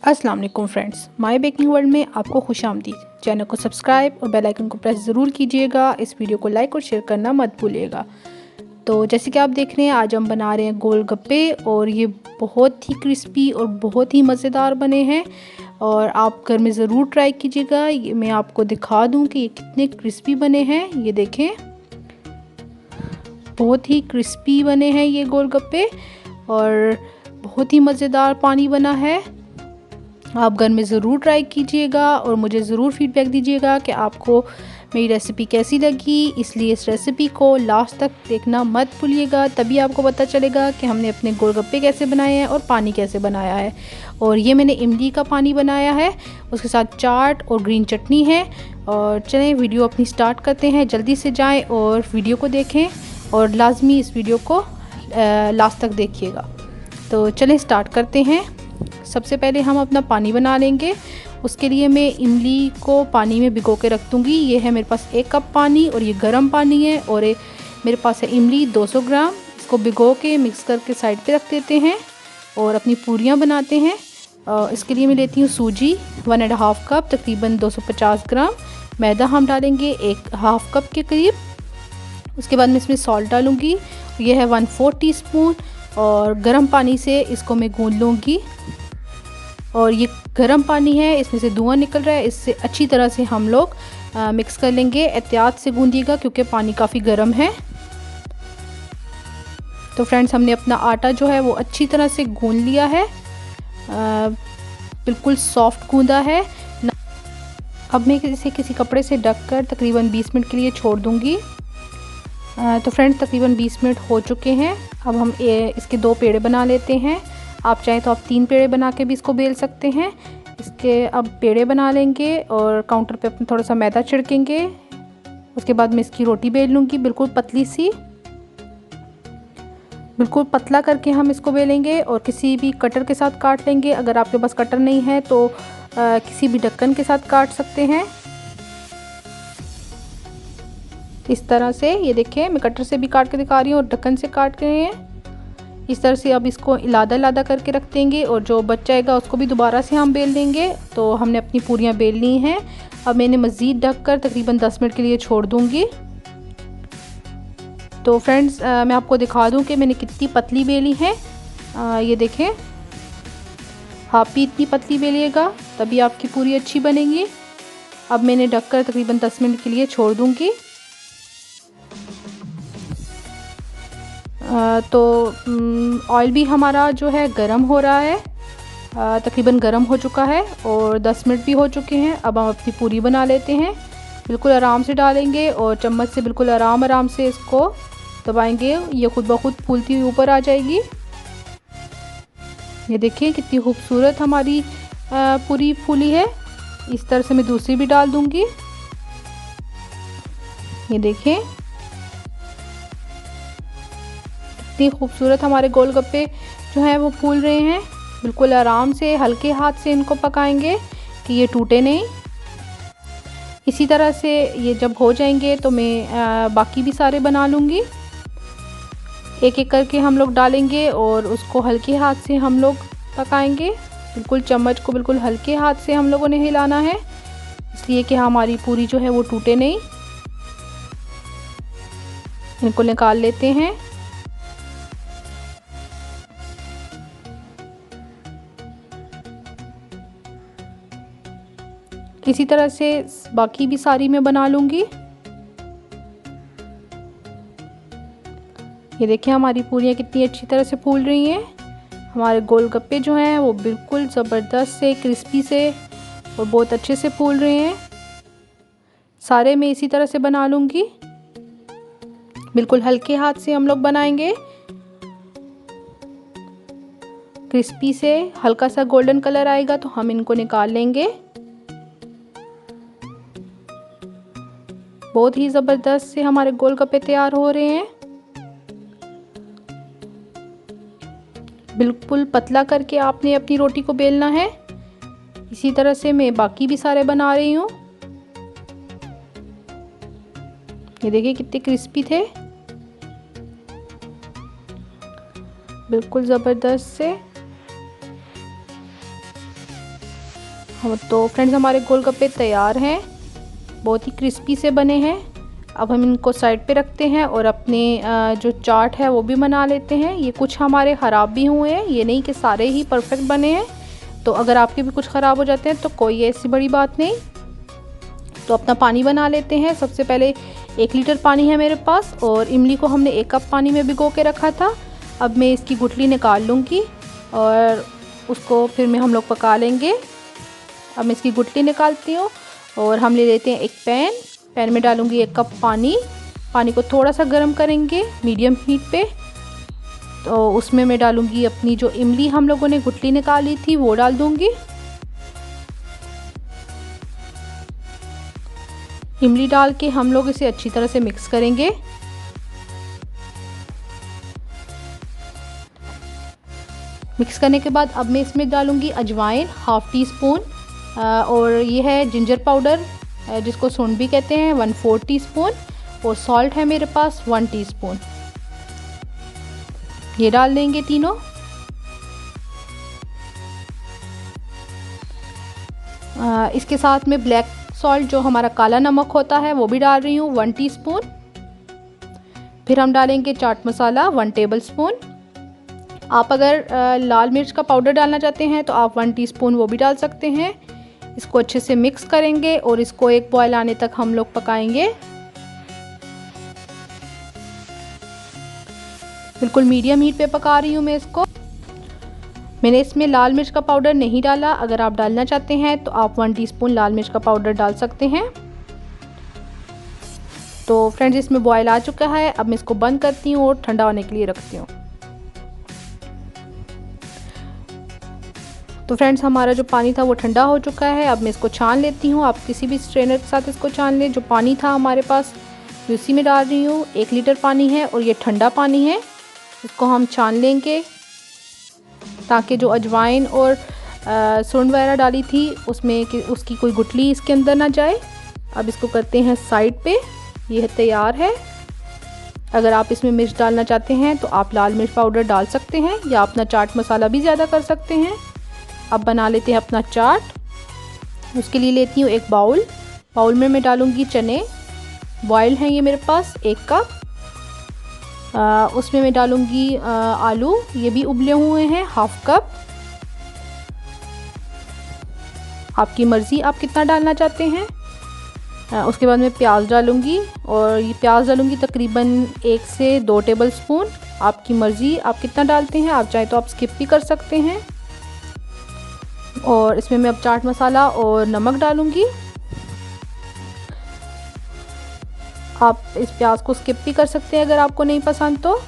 अस्सलाम वालेकुम friends, my baking world में आपको खुशामदीद। चैनल को सब्सक्राइब और बेल आइकन को प्रेस ज़रूर कीजिएगा। इस वीडियो को लाइक और शेयर करना मत भूलिएगा। तो जैसे कि आप देख रहे हैं, आज हम बना रहे हैं गोलगप्पे और ये बहुत ही क्रिस्पी और बहुत ही मज़ेदार बने हैं और आप घर में ज़रूर ट्राई कीजिएगा। ये मैं आपको दिखा दूँ कि ये कितने क्रिस्पी बने हैं। ये देखें, बहुत ही क्रिस्पी बने हैं ये गोलगप्पे और बहुत ही मज़ेदार पानी बना है। आप घर में ज़रूर ट्राई कीजिएगा और मुझे ज़रूर फीडबैक दीजिएगा कि आपको मेरी रेसिपी कैसी लगी। इसलिए इस रेसिपी को लास्ट तक देखना मत भूलिएगा, तभी आपको पता चलेगा कि हमने अपने गोलगप्पे कैसे बनाए हैं और पानी कैसे बनाया है। और ये मैंने इमली का पानी बनाया है, उसके साथ चाट और ग्रीन चटनी है। और चलें वीडियो अपनी स्टार्ट करते हैं। जल्दी से जाएँ और वीडियो को देखें और लाजमी इस वीडियो को लास्ट तक देखिएगा। तो चलें स्टार्ट करते हैं। सबसे पहले हम अपना पानी बना लेंगे। उसके लिए मैं इमली को पानी में भिगो के रख दूँगी। ये है मेरे पास 1 कप पानी और ये गर्म पानी है। और मेरे पास है इमली 200 ग्राम। इसको भिगो के मिक्स करके साइड पे रख देते हैं और अपनी पूरियाँ बनाते हैं। इसके लिए मैं लेती हूँ सूजी 1.5 कप, तकरीबन 250 ग्राम। मैदा हम डालेंगे 1/2 कप के करीब। उसके बाद मैं इसमें सॉल्ट डालूँगी, ये है 1/4 टीस्पून। और गर्म पानी से इसको मैं गूँध लूँगी। और ये गर्म पानी है, इसमें से धुआं निकल रहा है, इससे अच्छी तरह से हम लोग मिक्स कर लेंगे। एहतियात से गूंदिएगा क्योंकि पानी काफ़ी गर्म है। तो फ्रेंड्स, हमने अपना आटा जो है वो अच्छी तरह से गूंद लिया है, बिल्कुल सॉफ्ट गूंदा है। अब मैं इसे किसी कपड़े से ढककर तकरीबन 20 मिनट के लिए छोड़ दूँगी। तो फ्रेंड्स, तकरीबन 20 मिनट हो चुके हैं। अब हम इसके 2 पेड़े बना लेते हैं। आप चाहें तो आप 3 पेड़े बना के भी इसको बेल सकते हैं। इसके अब पेड़े बना लेंगे और काउंटर पे अपना थोड़ा सा मैदा छिड़केंगे। उसके बाद मैं इसकी रोटी बेल लूँगी, बिल्कुल पतली सी, बिल्कुल पतला करके हम इसको बेलेंगे। और किसी भी कटर के साथ काट लेंगे। अगर आपके पास कटर नहीं है तो किसी भी ढक्कन के साथ काट सकते हैं। इस तरह से, ये देखिए मैं कटर से भी काट के दिखा रही हूँ और ढक्कन से काट के हैं। इस तरह से अब इसको इलादा इलादा करके रख देंगे और जो बच जाएगा उसको भी दोबारा से हम बेल देंगे। तो हमने अपनी पूरियाँ बेल ली हैं। अब मैंने मज़ीद ढककर तकरीबन 10 मिनट के लिए छोड़ दूँगी। तो फ्रेंड्स, मैं आपको दिखा दूँ कि मैंने कितनी पतली बेली है। ये देखें, आप भी इतनी पतली बेलिएगा तभी आपकी पूरी अच्छी बनेगी। अब मैंने ढककर तकरीबन 10 मिनट के लिए छोड़ दूँगी। तो ऑयल भी हमारा जो है गरम हो रहा है, तकरीबन गरम हो चुका है और 10 मिनट भी हो चुके हैं। अब हम अपनी पूरी बना लेते हैं। बिल्कुल आराम से डालेंगे और चम्मच से बिल्कुल आराम से इसको दबाएंगे। ये खुद ब खुद फूलती हुई ऊपर आ जाएगी। ये देखिए कितनी खूबसूरत हमारी पूरी फूली है। इस तरह से मैं दूसरी भी डाल दूँगी। ये देखें कितनी खूबसूरत हमारे गोलगप्पे जो हैं वो फूल रहे हैं। बिल्कुल आराम से हल्के हाथ से इनको पकाएंगे कि ये टूटे नहीं। इसी तरह से ये जब हो जाएंगे तो मैं बाकी भी सारे बना लूँगी। एक एक करके हम लोग डालेंगे और उसको हल्के हाथ से हम लोग पकाएंगे। बिल्कुल चम्मच को बिल्कुल हल्के हाथ से हम लोगों ने हिलाना है, इसलिए कि हमारी पूरी जो है वो टूटे नहीं। इनको निकाल लेते हैं। इसी तरह से बाकी भी सारी मैं बना लूँगी। ये देखिए हमारी पूरियाँ कितनी अच्छी तरह से फूल रही हैं। हमारे गोलगप्पे जो हैं वो बिल्कुल ज़बरदस्त से क्रिस्पी से और बहुत अच्छे से फूल रहे हैं। सारे मैं इसी तरह से बना लूँगी। बिल्कुल हल्के हाथ से हम लोग बनाएंगे। क्रिस्पी से हल्का सा गोल्डन कलर आएगा तो हम इनको निकाल लेंगे। बहुत ही ज़बरदस्त से हमारे गोलगप्पे तैयार हो रहे हैं। बिल्कुल पतला करके आपने अपनी रोटी को बेलना है। इसी तरह से मैं बाकी भी सारे बना रही हूँ। ये देखिए कितने क्रिस्पी थे, बिल्कुल ज़बरदस्त से। तो फ्रेंड्स हमारे गोलगप्पे तैयार हैं, बहुत ही क्रिस्पी से बने हैं। अब हम इनको साइड पे रखते हैं और अपने जो चाट है वो भी बना लेते हैं। ये कुछ हमारे ख़राब भी हुए हैं, ये नहीं कि सारे ही परफेक्ट बने हैं। तो अगर आपके भी कुछ ख़राब हो जाते हैं तो कोई ऐसी बड़ी बात नहीं। तो अपना पानी बना लेते हैं। सबसे पहले 1 लीटर पानी है मेरे पास और इमली को हमने 1 कप पानी में भिगो के रखा था। अब मैं इसकी गुठली निकाल लूँगी और उसको फिर हम लोग पका लेंगे। अब मैं इसकी गुठली निकालती हूँ और हम ले लेते हैं एक पैन में डालूँगी 1 कप पानी। पानी को थोड़ा सा गर्म करेंगे मीडियम हीट पे। तो उसमें मैं डालूँगी अपनी जो इमली हम लोगों ने गुठली निकाली थी वो डाल दूँगी। इमली डाल के हम लोग इसे अच्छी तरह से मिक्स करेंगे। मिक्स करने के बाद अब मैं इसमें डालूँगी अजवाइन 1/2 टी स्पून और ये है जिंजर पाउडर जिसको सूंड भी कहते हैं 1/4 टी स्पून और सॉल्ट है मेरे पास 1 टीस्पून। ये डाल देंगे तीनों। इसके साथ में ब्लैक सॉल्ट जो हमारा काला नमक होता है वो भी डाल रही हूँ 1 टीस्पून। फिर हम डालेंगे चाट मसाला 1 टेबल स्पून। आप अगर लाल मिर्च का पाउडर डालना चाहते हैं तो आप 1 टीस्पून वो भी डाल सकते हैं। इसको अच्छे से मिक्स करेंगे और इसको एक बॉयल आने तक हम लोग पकाएंगे। बिल्कुल मीडियम हीट पे पका रही हूँ मैं इसको। मैंने इसमें लाल मिर्च का पाउडर नहीं डाला, अगर आप डालना चाहते हैं तो आप 1 टीस्पून लाल मिर्च का पाउडर डाल सकते हैं। तो फ्रेंड्स इसमें बॉयल आ चुका है। अब मैं इसको बंद करती हूँ और ठंडा होने के लिए रखती हूँ। तो फ्रेंड्स हमारा जो पानी था वो ठंडा हो चुका है। अब मैं इसको छान लेती हूँ। आप किसी भी स्ट्रेनर के साथ इसको छान लें। जो पानी था हमारे पास उसी में डाल रही हूँ। 1 लीटर पानी है और ये ठंडा पानी है। इसको हम छान लेंगे ताकि जो अजवाइन और सूंड वगैरह डाली थी उसकी कोई गुठली इसके अंदर ना जाए। अब इसको करते हैं साइड पे। ये तैयार है। अगर आप इसमें मिर्च डालना चाहते हैं तो आप लाल मिर्च पाउडर डाल सकते हैं या अपना चाट मसाला भी ज़्यादा कर सकते हैं। अब बना लेते हैं अपना चाट। उसके लिए लेती हूँ एक बाउल में मैं डालूँगी चने। बॉयल हैं ये मेरे पास 1 कप। उसमें मैं डालूँगी आलू, ये भी उबले हुए हैं 1/2 कप। आपकी मर्ज़ी आप कितना डालना चाहते हैं। उसके बाद मैं प्याज डालूँगी और ये प्याज डालूँगी तकरीबन 1 से 2 टेबल स्पून। आपकी मर्ज़ी आप कितना डालते हैं, आप चाहे तो आप स्किप भी कर सकते हैं। और इसमें मैं अब चाट मसाला और नमक डालूँगी। आप इस प्याज को स्किप भी कर सकते हैं अगर आपको नहीं पसंद तो।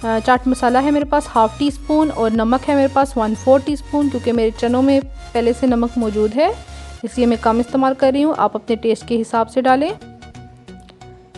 चाट मसाला है मेरे पास 1/2 टीस्पून और नमक है मेरे पास 1/4 टीस्पून, क्योंकि मेरे चनों में पहले से नमक मौजूद है इसलिए मैं कम इस्तेमाल कर रही हूँ। आप अपने टेस्ट के हिसाब से डालें।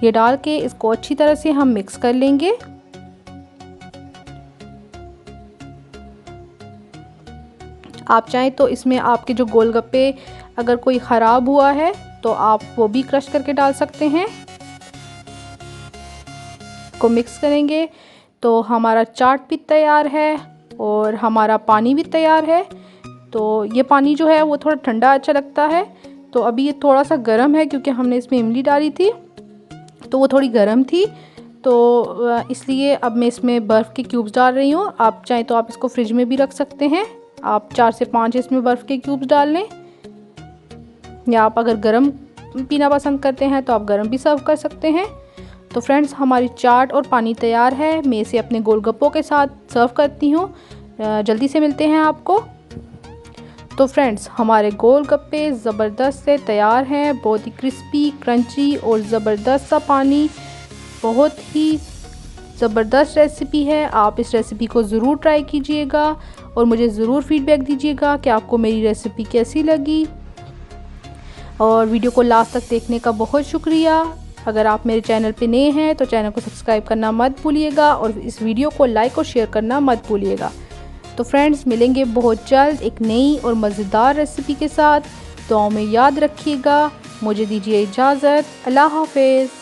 ये डाल के इसको अच्छी तरह से हम मिक्स कर लेंगे। आप चाहें तो इसमें आपके जो गोलगप्पे अगर कोई ख़राब हुआ है तो आप वो भी क्रश करके डाल सकते हैं। को मिक्स करेंगे तो हमारा चाट भी तैयार है और हमारा पानी भी तैयार है। तो ये पानी जो है वो थोड़ा ठंडा अच्छा लगता है। तो अभी ये थोड़ा सा गर्म है क्योंकि हमने इसमें इमली डाली थी तो वो थोड़ी गर्म थी। तो इसलिए अब मैं इसमें बर्फ़ के क्यूब्स डाल रही हूँ। आप चाहें तो आप इसको फ्रिज में भी रख सकते हैं। आप 4 से 5 इसमें बर्फ़ के क्यूब्स डाल लें, या आप अगर गर्म पीना पसंद करते हैं तो आप गर्म भी सर्व कर सकते हैं। तो फ्रेंड्स हमारी चाट और पानी तैयार है। मैं इसे अपने गोलगप्पों के साथ सर्व करती हूँ। जल्दी से मिलते हैं आपको। तो फ्रेंड्स हमारे गोलगप्पे ज़बरदस्त से तैयार हैं। बहुत ही क्रिस्पी, क्रंची और ज़बरदस्त सा पानी। बहुत ही ज़बरदस्त रेसिपी है। आप इस रेसिपी को ज़रूर ट्राई कीजिएगा और मुझे ज़रूर फीडबैक दीजिएगा कि आपको मेरी रेसिपी कैसी लगी। और वीडियो को लास्ट तक देखने का बहुत शुक्रिया। अगर आप मेरे चैनल पे नए हैं तो चैनल को सब्सक्राइब करना मत भूलिएगा और इस वीडियो को लाइक और शेयर करना मत भूलिएगा। तो फ्रेंड्स मिलेंगे बहुत जल्द एक नई और मज़ेदार रेसिपी के साथ। दुआओं में याद रखिएगा। मुझे दीजिए इजाज़त। अल्लाह हाफ़िज़।